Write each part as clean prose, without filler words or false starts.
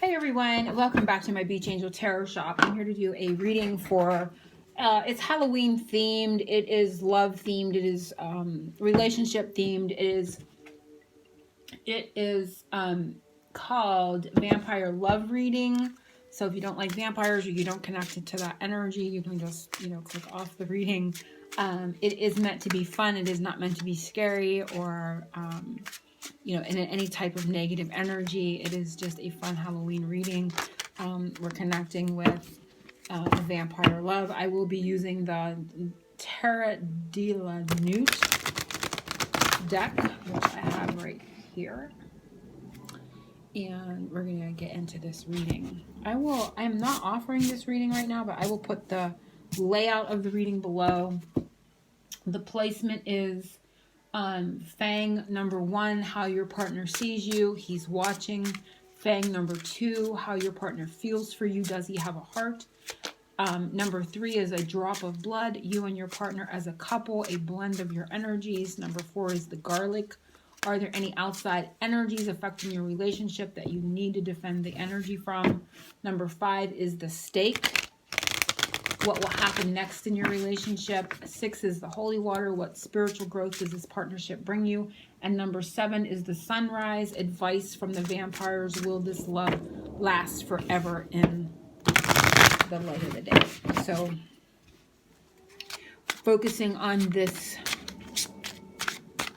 Hey everyone, welcome back to my Beach Angel Tarot Shop. I'm here to do a reading for, it's Halloween themed, it is love themed, it is relationship themed, it is called Vampire Love Reading. So if you don't like vampires or you don't connect it to that energy, you can just, click off the reading. It is meant to be fun, it is not meant to be scary or in any type of negative energy. It is just a fun Halloween reading. We're connecting with the vampire love. I will be using the Terra de la Nute deck, which I have right here. And we're going to get into this reading. I am not offering this reading right now, but I will put the layout of the reading below. The placement is Fang number 1, how your partner sees you, he's watching. Fang number 2, how your partner feels for you, does he have a heart? Number 3 is a drop of blood, you and your partner as a couple, a blend of your energies. Number 4 is the garlic. Are there any outside energies affecting your relationship that you need to defend the energy from? Number 5 is the stake. What will happen next in your relationship? 6 is the holy water. What spiritual growth does this partnership bring you? And number 7 is the sunrise. Advice from the vampires. Will this love last forever in the light of the day? So focusing on this,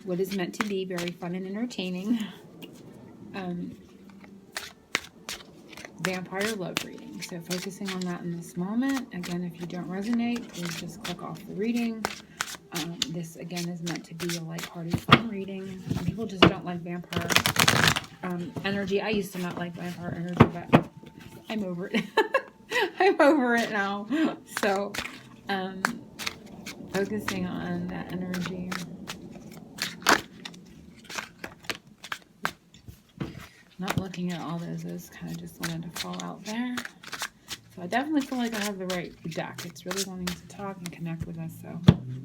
what is meant to be very fun and entertaining vampire love reading. So focusing on that in this moment. Again, if you don't resonate, please just click off the reading. This again is meant to be a lighthearted fun reading. Some people just don't like vampire energy. I used to not like vampire energy, but I'm over it. I'm over it now. So focusing on that energy. Not looking at all those kind of just wanted to fall out there. So I definitely feel like I have the right deck. It's really wanting to talk and connect with us. So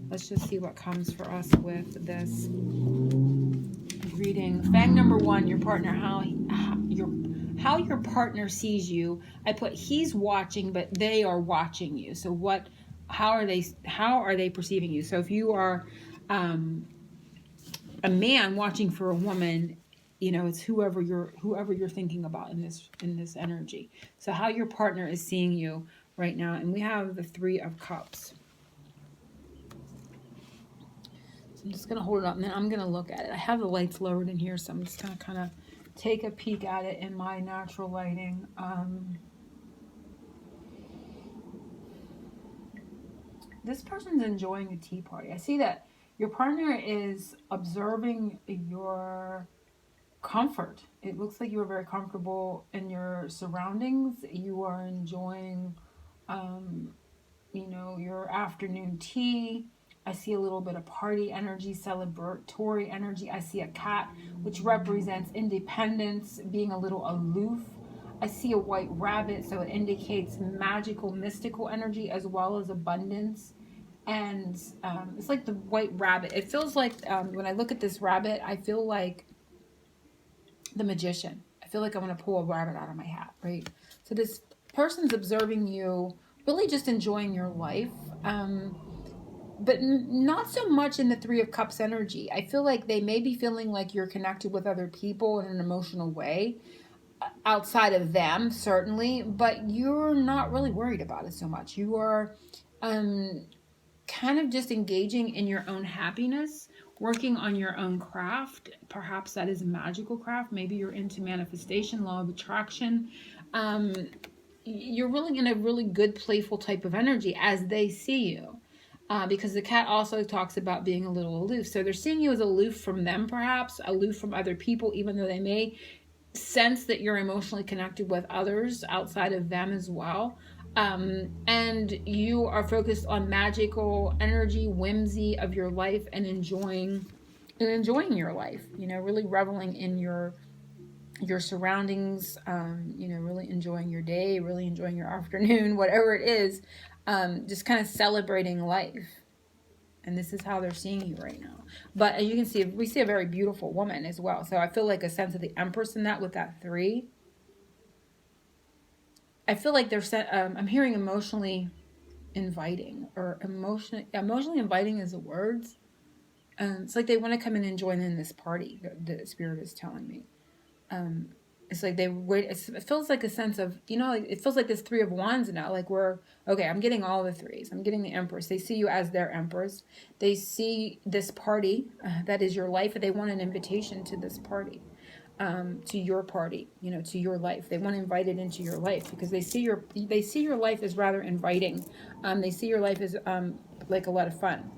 let's just see what comes for us with this reading. Fang number 1, your partner, how your partner sees you. I put he's watching, but they are watching you. So how are they perceiving you? So if you are a man watching for a woman, it's whoever you're thinking about in this energy. So how your partner is seeing you right now. And we have the 3 of Cups. So I'm just going to hold it up and then I'm going to look at it. I have the lights lowered in here, so I'm just going to kind of take a peek at it in my natural lighting. This person's enjoying a tea party. I see that your partner is observing your comfort. It looks like you are very comfortable in your surroundings. You are enjoying, your afternoon tea. I see a little bit of party energy, celebratory energy. I see a cat, which represents independence, being a little aloof. I see a white rabbit, so it indicates magical, mystical energy as well as abundance. And it's like the white rabbit. It feels like when I look at this rabbit, I feel like the magician. I feel like I'm going to pull a rabbit out of my hat, right? So this person's observing you, really just enjoying your life, but not so much in the 3 of Cups energy. I feel like they may be feeling like you're connected with other people in an emotional way, outside of them, certainly, but you're not really worried about it so much. You are kind of just engaging in your own happiness, working on your own craft. Perhaps that is a magical craft. Maybe you're into manifestation, law of attraction. You're really in a really good, playful type of energy as they see you. Because the cat also talks about being a little aloof. So they're seeing you as aloof from them, perhaps, aloof from other people, even though they may sense that you're emotionally connected with others outside of them as well. And you are focused on magical energy, whimsy of your life, and enjoying your life, really reveling in your surroundings, really enjoying your day, really enjoying your afternoon, whatever it is, just kind of celebrating life. And this is how they're seeing you right now. But as you can see, we see a very beautiful woman as well. So I feel like a sense of the Empress in that with that 3. I feel like I'm hearing emotionally inviting, or emotionally inviting is the words. It's like they want to come in and join in this party. The spirit is telling me. It's like they wait. It feels like a sense of, like, it feels like this Three of Wands now. Like, we're okay. I'm getting all the threes. I'm getting the Empress. They see you as their Empress. They see this party that is your life, and they want an invitation to this party. To your party, to your life. They want to invite it into your life because they see your life as rather inviting. They see your life as like a lot of fun.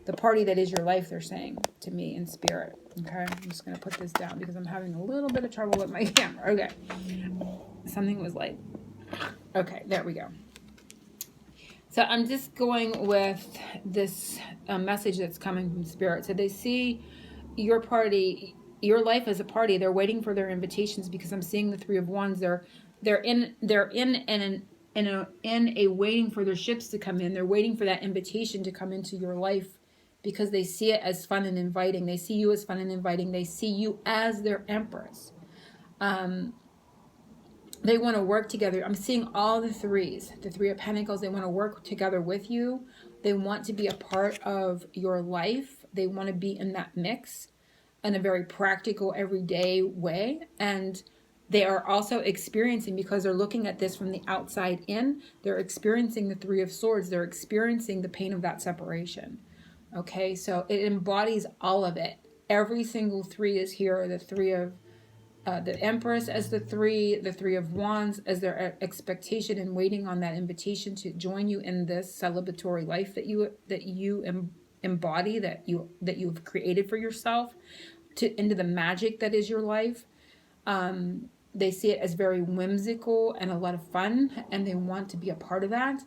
The party that is your life. They're saying to me in spirit. Okay, I'm just gonna put this down because I'm having a little bit of trouble with my camera. Okay, something was like, okay, there we go. So I'm just going with this message that's coming from spirit. So they see your party, your life as a party. They're waiting for their invitations because I'm seeing the Three of Wands. They're in a waiting for their ships to come in. They're waiting for that invitation to come into your life because they see it as fun and inviting. They see you as fun and inviting. They see you as their Empress. They want to work together. I'm seeing all the threes, the Three of Pentacles. They want to work together with you. They want to be a part of your life. They want to be in that mix in a very practical, everyday way. And they are also experiencing, because they're looking at this from the outside in, they're experiencing the Three of Swords. They're experiencing the pain of that separation. Okay, so it embodies all of it. Every single three is here. The Three of the Empress as the Three of Wands as their expectation and waiting on that invitation to join you in this celebratory life that you embody, that you've created for yourself, into the magic that is your life. They see it as very whimsical and a lot of fun, and they want to be a part of that.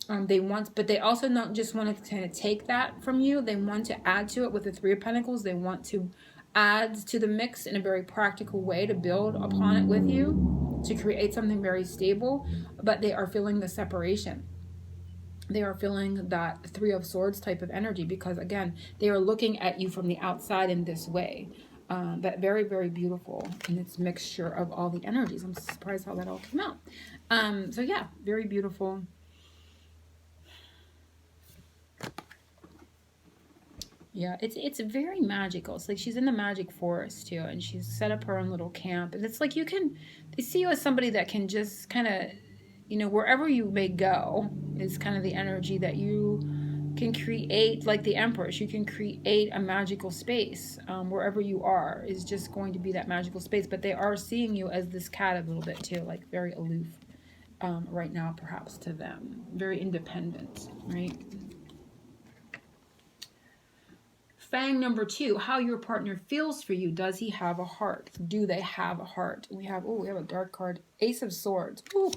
But they also not just want to kind of take that from you. They want to add to it with the Three of Pentacles. They want to add to the mix in a very practical way to build upon it with you, to create something very stable. But they are feeling the separation. They are feeling that Three of Swords type of energy because, again, they are looking at you from the outside in this way. But very, very beautiful in its mixture of all the energies. I'm surprised how that all came out. So yeah, very beautiful. Yeah, it's very magical. It's like she's in the magic forest too, and she's set up her own little camp. And it's like they see you as somebody that can just kind of, wherever you may go is kind of the energy that you can create. Like the Empress, you can create a magical space. Wherever you are is just going to be that magical space. But they are seeing you as this cat a little bit too, like very aloof right now, perhaps to them. Very independent, right? Fang number 2, how your partner feels for you. Does he have a heart? Do they have a heart? We have a dark card. Ace of Swords. Ooh.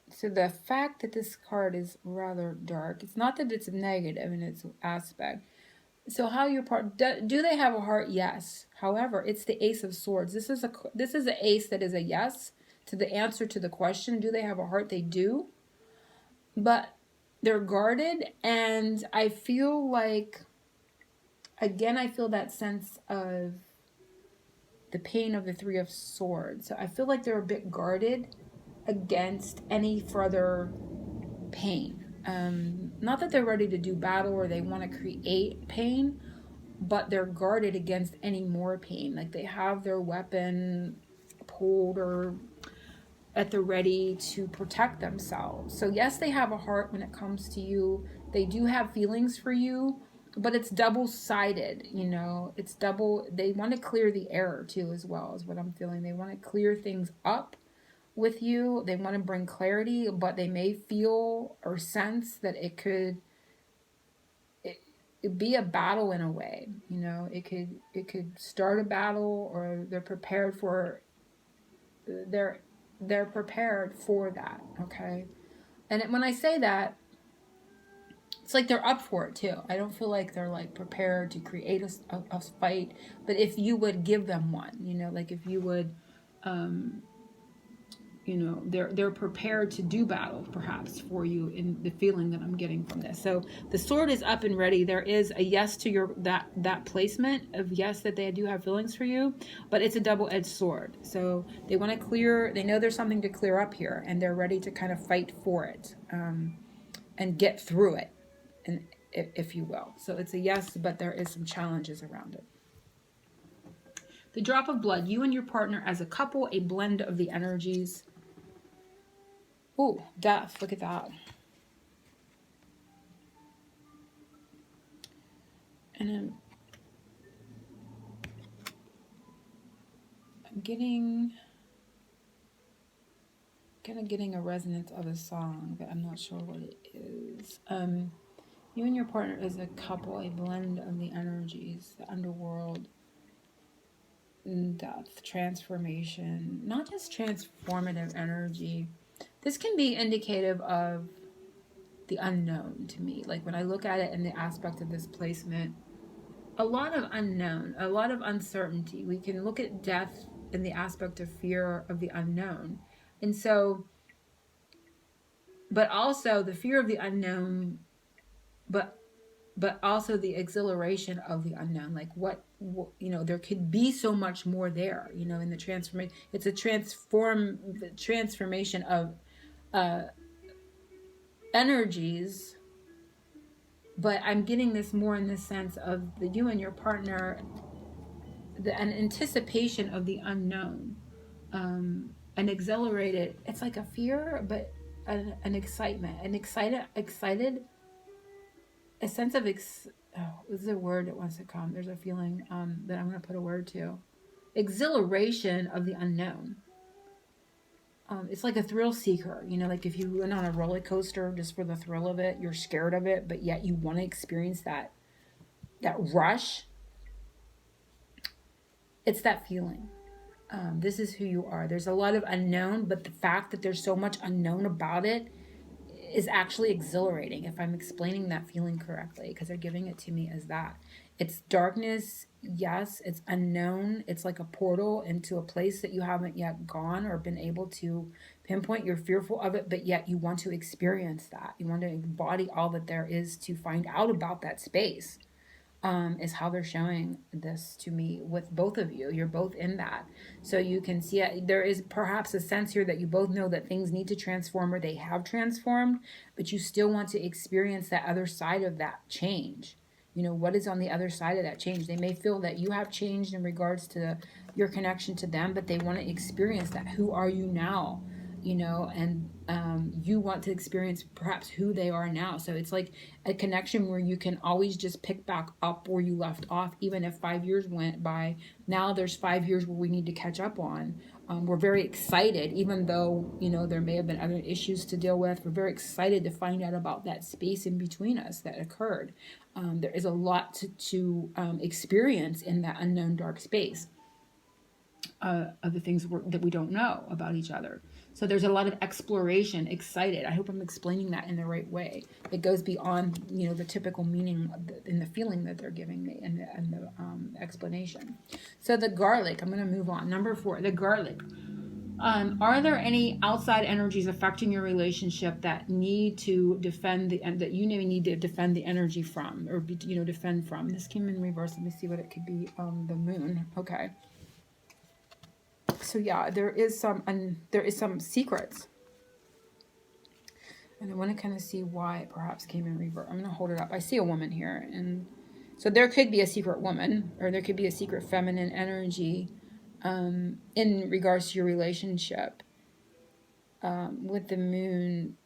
So the fact that this card is rather dark, it's not that it's negative in its aspect. So how your partner, do they have a heart? Yes. However, it's the Ace of Swords. This is an ace that is a yes to the answer to the question. Do they have a heart? They do. But they're guarded, and I feel like, again, I feel that sense of the pain of the Three of Swords. So I feel like they're a bit guarded against any further pain. Not that they're ready to do battle or they want to create pain, but they're guarded against any more pain. Like they have their weapon pulled or at the ready to protect themselves. So yes, they have a heart when it comes to you. They do have feelings for you, but it's double-sided, It's double. They want to clear the air too, as well, is what I'm feeling. They want to clear things up with you. They want to bring clarity, but they may feel or sense that it could be a battle in a way. It could start a battle, or they're prepared for they're prepared for that, okay? And when I say that, it's like they're up for it too. I don't feel like they're like prepared to create a fight, but if you would give them one, like if you would they're prepared to do battle perhaps for you, in the feeling that I'm getting from this. So the sword is up and ready. There is a yes to your that placement of yes, that they do have feelings for you, but it's a double-edged sword. So they want to clear, they know there's something to clear up here, and they're ready to kind of fight for it, and get through it, and if you will. So it's a yes, but there is some challenges around it. The drop of blood, you and your partner as a couple, a blend of the energies. Oh, death. Look at that. And I'm getting a resonance of a song, but I'm not sure what it is. You and your partner as a couple, a blend of the energies, the underworld, death, transformation, not just transformative energy. This can be indicative of the unknown to me. Like when I look at it in the aspect of this placement, a lot of unknown, a lot of uncertainty. We can look at death in the aspect of fear of the unknown. And so, but also the fear of the unknown, but also the exhilaration of the unknown. Like what there could be so much more there, in the transformation. It's a transformation of energies, but I'm getting this more in the sense of you and your partner, an anticipation of the unknown, an exhilarated, it's like a fear, but an excitement, excited, a sense of this is a word that wants to come. There's a feeling that I'm going to put a word to. Exhilaration of the unknown. It's like a thrill seeker, like if you went on a roller coaster just for the thrill of it, you're scared of it, but yet you want to experience that rush. It's that feeling. This is who you are. There's a lot of unknown, but the fact that there's so much unknown about it is actually exhilarating, if I'm explaining that feeling correctly, because they're giving it to me as that. It's darkness, yes, it's unknown. It's like a portal into a place that you haven't yet gone or been able to pinpoint. You're fearful of it, but yet you want to experience that. You want to embody all that there is to find out about that space. Is how they're showing this to me with both of you. You're both in that. So you can see it. There is perhaps a sense here that you both know that things need to transform, or they have transformed, but you still want to experience that other side of that change. What is on the other side of that change? They may feel that you have changed in regards to your connection to them, but they want to experience that. Who are you now? And you want to experience perhaps who they are now. So it's like a connection where you can always just pick back up where you left off, even if 5 years went by. Now there's 5 years where we need to catch up on. We're very excited, even though, there may have been other issues to deal with. We're very excited to find out about that space in between us that occurred. There is a lot to experience in that unknown dark space of the things that we don't know about each other. So there's a lot of exploration, excited. I hope I'm explaining that in the right way. It goes beyond, the typical meaning in the feeling that they're giving me and the explanation. So the garlic, I'm going to move on. Number 4, the garlic. Are there any outside energies affecting your relationship that need to defend that you need to defend the energy from, or defend from? This came in reverse. Let me see what it could be. The moon. Okay. So yeah, there is some secrets, and I want to kind of see why it perhaps came in reverse. I'm going to hold it up. I see a woman here, and so there could be a secret woman, or there could be a secret feminine energy in regards to your relationship. With the moon,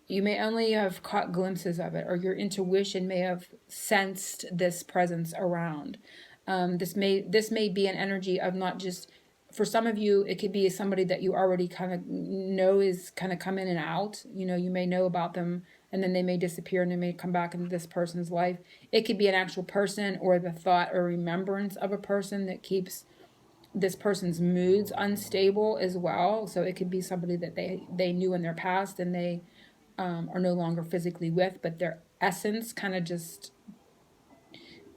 you may only have caught glimpses of it, or your intuition may have sensed this presence around. This may be an energy of not just. For some of you, it could be somebody that you already kind of know is kind of come in and out. You may know about them, and then they may disappear, and they may come back into this person's life. It could be an actual person, or the thought or remembrance of a person that keeps this person's moods unstable as well. So it could be somebody that they knew in their past, and they are no longer physically with, but their essence kind of just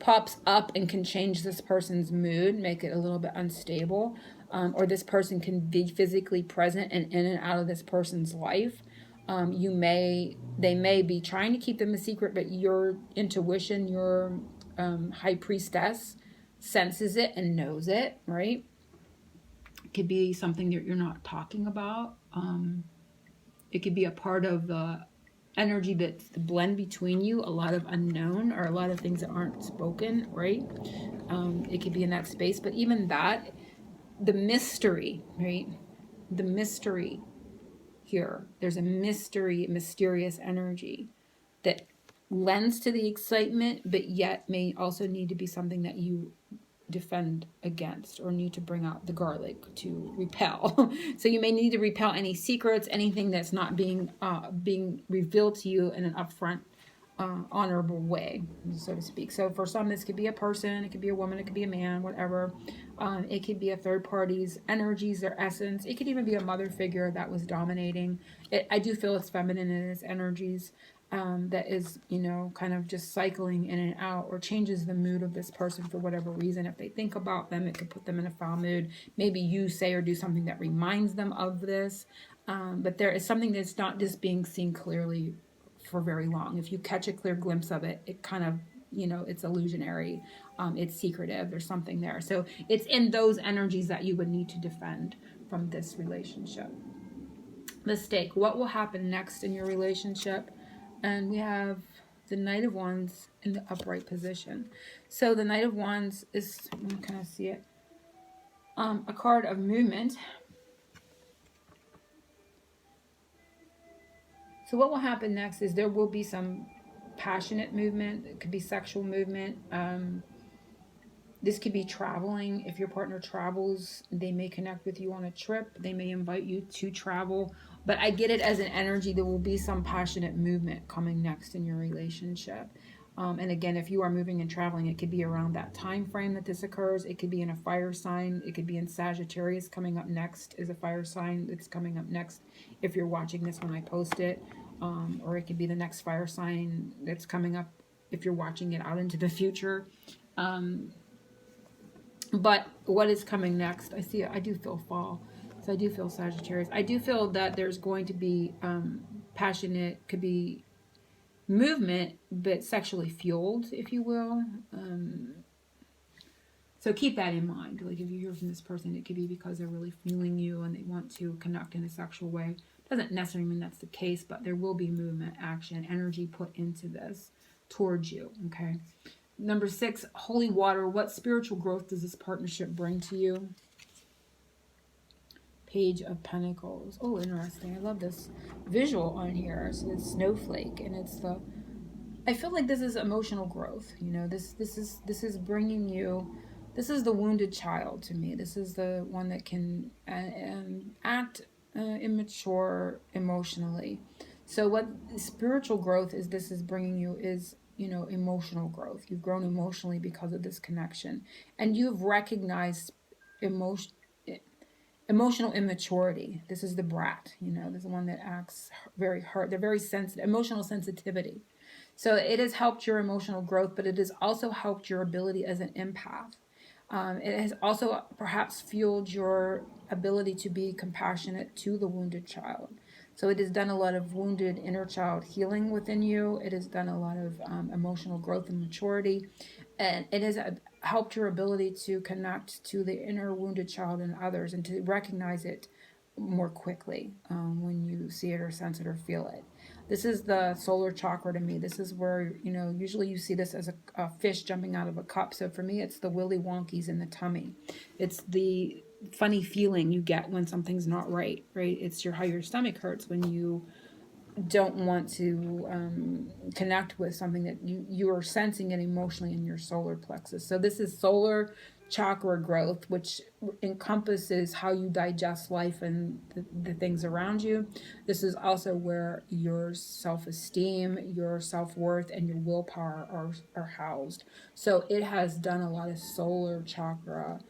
pops up and can change this person's mood, make it a little bit unstable, or this person can be physically present and in and out of this person's life. They may be trying to keep them a secret, but your intuition, your high priestess, senses it and knows it, right? It could be something that you're not talking about. It could be a part of the energy that's the blend between you, a lot of unknown or a lot of things that aren't spoken, right? It could be in that space, but even that, the mystery, right? The mystery here, there's a mysterious energy that lends to the excitement, but yet may also need to be something that you defend against or need to bring out the garlic to repel. So you may need to repel any secrets, anything that's not being revealed to you in an upfront, honorable way, so to speak. So for some, this could be a person, it could be a woman, it could be a man, whatever. It could be a third party's energies, their essence. It could even be a mother figure that was dominating. I do feel it's feminine in its energies. That is, kind of just cycling in and out, or changes the mood of this person for whatever reason. If they think about them, it could put them in a foul mood. Maybe you say or do something that reminds them of this. But there is something that's not just being seen clearly for very long. If you catch a clear glimpse of it, it kind of, it's illusionary. It's secretive. There's something there. So it's in those energies that you would need to defend from this relationship. Mistake. What will happen next in your relationship? And we have the Knight of Wands in the upright position. So the Knight of Wands is, you can kind of see it, a card of movement. So what will happen next is there will be some passionate movement. It could be sexual movement. This could be traveling. If your partner travels, they may connect with you on a trip. They may invite you to travel. But I get it as an energy. There will be some passionate movement coming next in your relationship. And again, if you are moving and traveling, it could be around that time frame that this occurs. It could be in a fire sign. It could be in Sagittarius. Coming up next is a fire sign that's coming up next if you're watching this when I post it. Or it could be the next fire sign that's coming up if you're watching it out into the future. But what is coming next? I do feel fall. So I do feel Sagittarius. I do feel that there's going to be passionate, could be movement, but sexually fueled, if you will. So keep that in mind. Like if you hear from this person, it could be because they're really feeling you and they want to connect in a sexual way. Doesn't necessarily mean that's the case, but there will be movement, action, energy put into this towards you, okay? Number 6, holy water. What spiritual growth does this partnership bring to you? Page of Pentacles. Oh, interesting. I love this visual on here. So it's snowflake, and it's the. I feel like this is emotional growth. This is bringing you. This is the wounded child to me. This is the one that can act immature emotionally. So what spiritual growth is? This is bringing you is. Emotional growth. You've grown emotionally because of this connection, and you've recognized emotional immaturity. This is the brat. This is the one that acts very hurt. They're very sensitive, emotional sensitivity. So it has helped your emotional growth, but it has also helped your ability as an empath. It has also perhaps fueled your ability to be compassionate to the wounded child. So it has done a lot of wounded inner child healing within you. It has done a lot of emotional growth and maturity. And it has helped your ability to connect to the inner wounded child and others, and to recognize it more quickly when you see it or sense it or feel it. This is the solar chakra to me. This is where, usually you see this as a fish jumping out of a cup. So for me, it's the Willy Wonkies in the tummy. It's the funny feeling you get when something's not right? It's how your stomach hurts when you don't want to connect with something that you are sensing it emotionally in your solar plexus. So this is solar chakra growth, which encompasses how you digest life and the things around you. This is also where your self-esteem, your self-worth, and your willpower are housed. So it has done a lot of solar chakra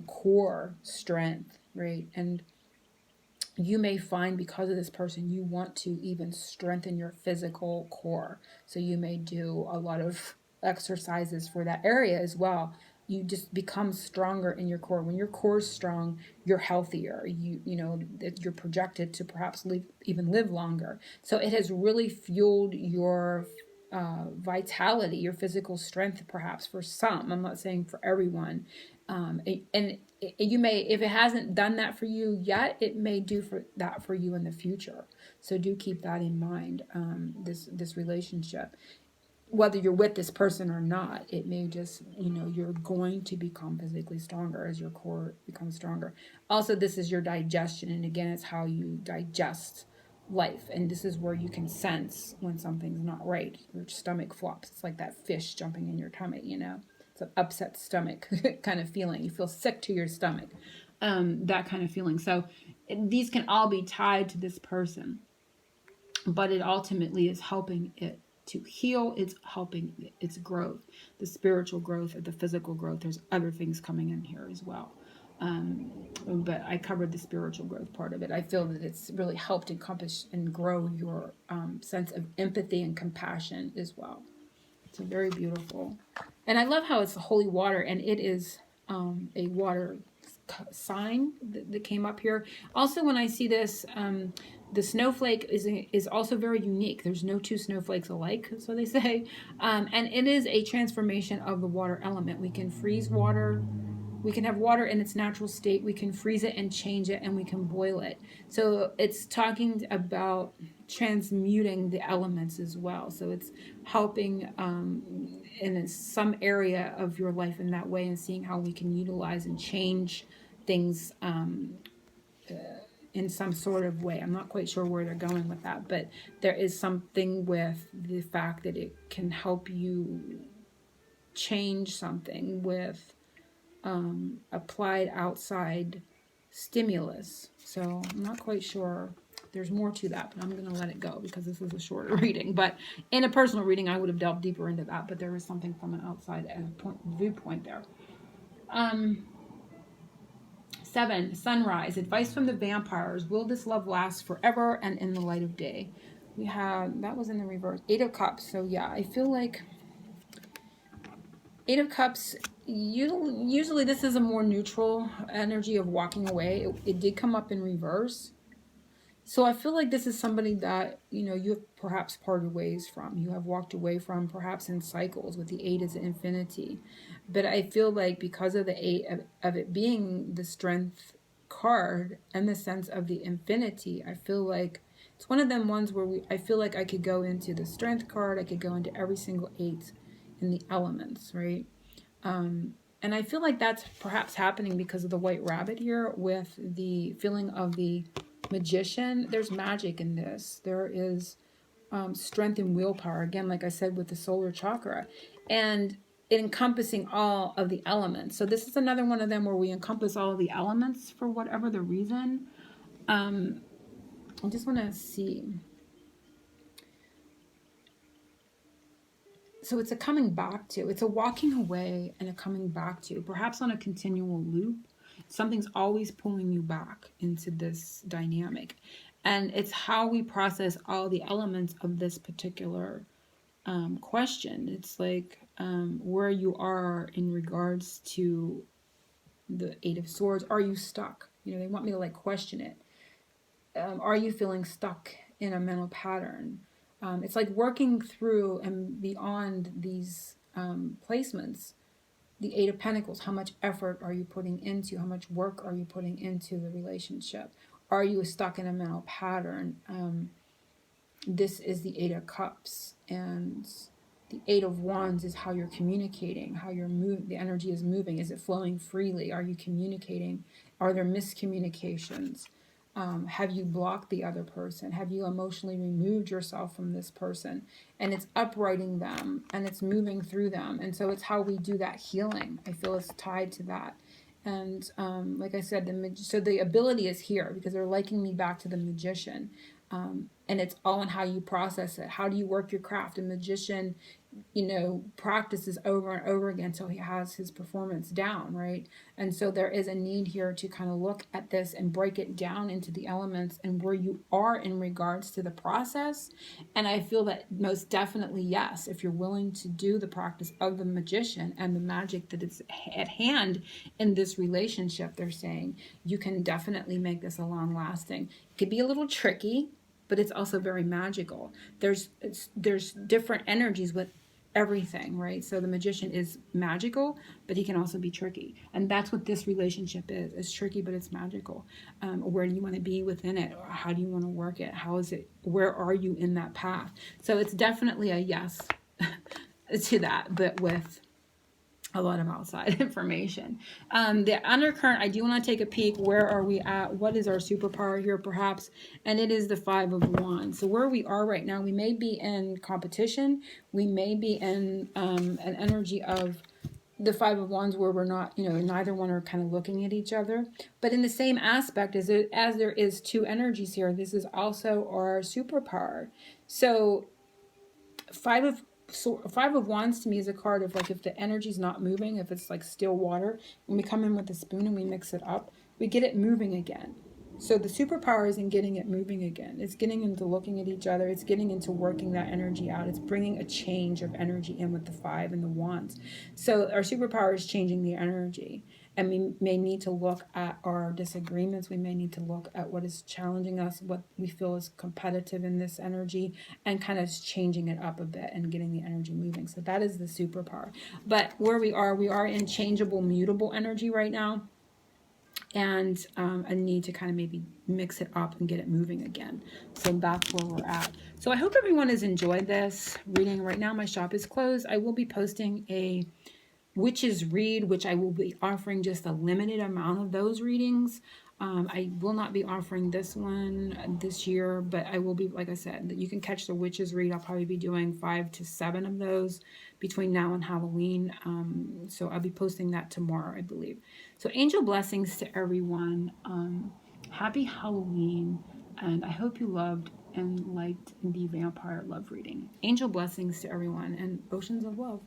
core strength, right? And you may find because of this person, you want to even strengthen your physical core. So you may do a lot of exercises for that area as well. You just become stronger in your core. When your core is strong, you're healthier. You're projected to perhaps even live longer. So it has really fueled your vitality, your physical strength, perhaps for some. I'm not saying for everyone. And you may, if it hasn't done that for you yet, it may do that for you in the future. So do keep that in mind. This relationship, whether you're with this person or not, it may just, you're going to become physically stronger as your core becomes stronger. Also, this is your digestion. And again, it's how you digest life. And this is where you can sense when something's not right. Your stomach flops. It's like that fish jumping in your tummy, It's an upset stomach kind of feeling. You feel sick to your stomach, that kind of feeling. So these can all be tied to this person. But it ultimately is helping it to heal. It's helping its growth, the spiritual growth, the physical growth. There's other things coming in here as well. But I covered the spiritual growth part of it. I feel that it's really helped encompass and grow your sense of empathy and compassion as well. It's very beautiful. And I love how it's holy water, and it is a water sign that came up here. Also, when I see this, the snowflake is also very unique. There's no two snowflakes alike, so they say. And it is a transformation of the water element. We can freeze water. We can have water in its natural state. We can freeze it and change it, and we can boil it. So it's talking about transmuting the elements as well. So it's helping in some area of your life in that way, and seeing how we can utilize and change things in some sort of way. I'm not quite sure where they're going with that, but there is something with the fact that it can help you change something with applied outside stimulus. So I'm not quite sure. There's more to that, but I'm going to let it go because this is a shorter reading. But in a personal reading, I would have delved deeper into that, but there is something from an outside viewpoint there. 7, sunrise. Advice from the vampires. Will this love last forever and in the light of day? We have, that was in the reverse. 8 of Cups. So yeah, I feel like 8 of Cups, usually this is a more neutral energy of walking away. It did come up in reverse. So I feel like this is somebody that, you have perhaps parted ways from. You have walked away from, perhaps in cycles, with the 8 as infinity. But I feel like because of the 8 of it being the strength card and the sense of the infinity, I feel like it's one of them ones where I feel like I could go into the strength card. I could go into every single 8 in the elements, right? And I feel like that's perhaps happening because of the white rabbit here with the feeling of the magician. There's magic in this. There is strength and willpower. Again, like I said, with the solar chakra. And encompassing all of the elements. So this is another one of them where we encompass all of the elements for whatever the reason. I just want to see. So it's a coming back to. It's a walking away and a coming back to. Perhaps on a continual loop. Something's always pulling you back into this dynamic. And it's how we process all the elements of this particular question. It's like where you are in regards to the 8 of Swords. Are you stuck? They want me to question it. Are you feeling stuck in a mental pattern? It's like working through and beyond these placements. The 8 of Pentacles, how much effort are you putting into? How much work are you putting into the relationship? Are you stuck in a mental pattern? This is the 8 of Cups, and the 8 of Wands is how you're communicating, how the energy is moving. Is it flowing freely? Are you communicating? Are there miscommunications? Have you blocked the other person? Have you emotionally removed yourself from this person? And it's uprighting them and it's moving through them. And so it's how we do that healing. I feel it's tied to that. And like I said, so the ability is here because they're liking me back to the magician. And it's all in how you process it. How do you work your craft? A magician practices over and over again until he has his performance down, right? And so there is a need here to kind of look at this and break it down into the elements and where you are in regards to the process. And I feel that most definitely, yes, if you're willing to do the practice of the magician and the magic that is at hand in this relationship, they're saying you can definitely make this a long lasting. It could be a little tricky, but it's also very magical. There's different energies with everything, right? So the magician is magical, but he can also be tricky, and that's what this relationship is. It's tricky, but it's magical. Where do you want to be within it? Or how do you want to work it? How is it? Where are you in that path? So it's definitely a yes to that, but with a lot of outside information. The undercurrent, I do want to take a peek. Where are we at? What is our superpower here, perhaps? And it is the Five of Wands. So where we are right now, we may be in competition. We may be in an energy of the Five of Wands where we're not, neither one are kind of looking at each other. But in the same aspect, as there is two energies here, this is also our superpower. So Five of Wands to me is a card of like if the energy's not moving, if it's like still water, when we come in with a spoon and we mix it up, we get it moving again. So the superpower is in getting it moving again. It's getting into looking at each other. It's getting into working that energy out. It's bringing a change of energy in with the Five and the Wands. So our superpower is changing the energy. And we may need to look at our disagreements. We may need to look at what is challenging us, what we feel is competitive in this energy, and kind of changing it up a bit and getting the energy moving. So that is the superpower. But where we are in changeable, mutable energy right now. And a need to kind of maybe mix it up and get it moving again. So that's where we're at. So I hope everyone has enjoyed this reading. Right now my shop is closed. I will be posting a witches read, which I will be offering just a limited amount of those readings. I will not be offering this one this year, but I will be, like I said, that you can catch the witches read. I'll probably be doing 5 to 7 of those between now and Halloween. So I'll be posting that tomorrow, I believe. So angel blessings to everyone. Happy Halloween, and I hope you loved and liked the vampire love reading. Angel blessings to everyone, and oceans of love.